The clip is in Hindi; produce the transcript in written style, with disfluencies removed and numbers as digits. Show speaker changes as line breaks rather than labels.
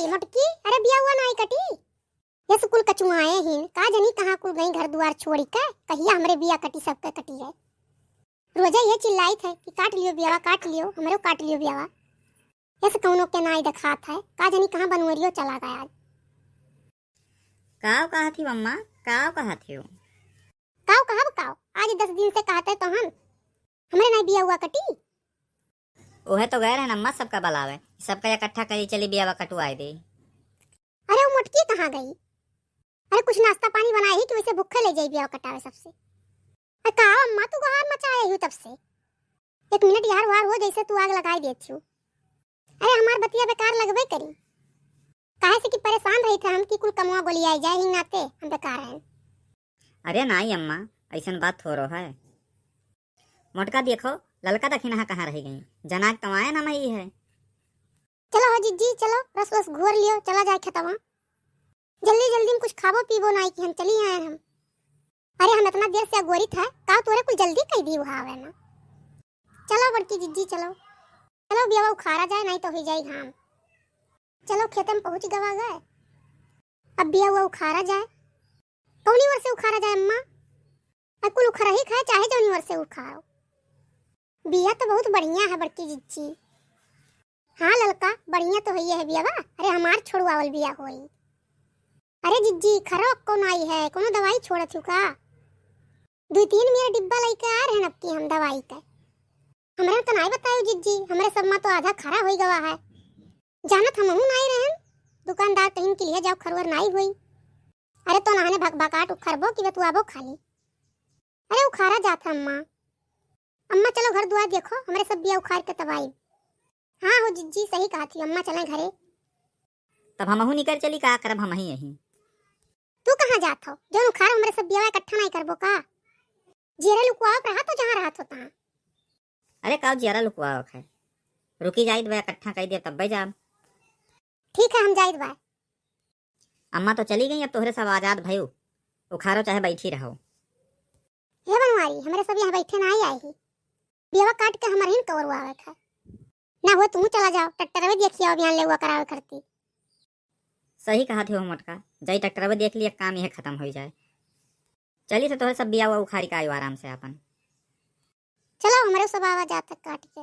मोटकी, अरे बिया हुआ नाई कटी। ये स्कूल कचुआए हैं का जनी कहां कुल गई घर दुआर छोड़ी का, कहिया हमरे बिया कटी सबके कटी है। रोजा ये चिल्लाई थे कि काट लियो बियावा, काट लियो हमरे काट लियो बियावा। ऐसे कौनो के नाई दिखात है का जनी कहां बनवरियो चला गया।
काव कहा थी मम्मा, काव कहा थी हो?
काव कहा काव, आज 10 दिन से कहते तो हम हमरे नाई बिया हुआ कटी।
ओहे तो गए रहे अम्मा सबका बलावे, सबका इकट्ठा करी चली बियावा कटवाए दे।
अरे वो मोटकी कहाँ गई? अरे कुछ नाश्ता पानी बनाए ही कि वैसे भूखे ले जाई बिया कटावे सबसे। अरे का अम्मा तू गहार मचाए हूं तब से। 1 मिनट यार वार हो जैसे तू आग लगाई देती हूँ। अरे हमार बतिया बेकार लगबे करी, काहे से कि परेशान रही थे हम कि कुल कमवा गोली आई जाए ही नाते हम बेकार हैं।
अरे नहीं अम्मा, ऐसन बात थोरो है। मोटका देखो ललका दखिना कहाँ रह गई, जनाक तमाए ना मई है।
चलो हो जिज्जी चलो, रस रस घोर लियो, चला जाए खेतवा। जल्दी जल्दी में कुछ खाबो पीबो नाई कि हम चली आए हम। अरे हम इतना देर से अगोरी था का तोरे कुल जल्दी कह दी वहां आवे ना। चलो बड़की जिज्जी चलो, चलो बियावा उखाड़ा जाए नहीं तो हो जाए घाम। चलो खेत में पहुंच गवा गए, अब बिया हुआ उखाड़ा जाए। कौनी वर से उखाड़ा जाए अम्मा? अब कुल उखड़ा ही खाए चाहे जौनी वर से उखाड़ो। बिया तो बहुत बढ़िया है बड़की जिज्जी। हाँ ललका बढ़िया तो है बियावा, अरे हमार छोड़वावल बिया होई। अरे जिज्जी खरो कौन आई है, कोनो दवाई छोड़त हूँ का? 2-3 मेरा डिब्बा लेके आ रहे हैं अब की हम दवाई का। हमरे तो नहीं बतायो जिज्जी, हमरे सब में तो आधा खरा हो गवा है। जानत हम नहीं रहे, दुकानदार कहीं के लिए जाओ खरवर नहीं हुई। अरे तो नहाने भगभकाट उखरबो कि तू आबो खाली। अरे उखाड़ा जाता अम्मा। अम्मा चलो घर दुआर देखो, हमरे सब बिया उखाड़ के तबाई। हाँ हो जिज्जी सही कहा थी, अम्मा चले घरे।
तब हमहू निकल चली, का करब हम ही यही।
तू कहाँ जात हो? जो उखाड़ हमरे सब बिया इकट्ठा नहीं करबो का? जेरे लुकवाओ रहा तो जहाँ रहत होता।
अरे काव जरा लुकवा है, रुकी जाई दे इकट्ठा कर दे तब जाब।
ठीक है हम जाइत बा।
अम्मा तो चली गई, अब तोहरे सब आजाद भयो, उखाड़ो चाहे बैठी रहो।
हे बनवारी हमरे सब यहाँ बैठे ना आई ही, बियावा काट के हमारे ही कवर हुआ था ना। वो तुम चला जाओ ट्रैक्टर में देखिए अब यहाँ ले हुआ करावे करती।
सही कहा थे हो मोटका, जाई ट्रैक्टर देख लिया काम यह खत्म हो जाए। चली तो तोहरे सब बिया हुआ उखाड़ी का आयो आराम से अपन।
चलो हमारे सब आवाज आता काट के।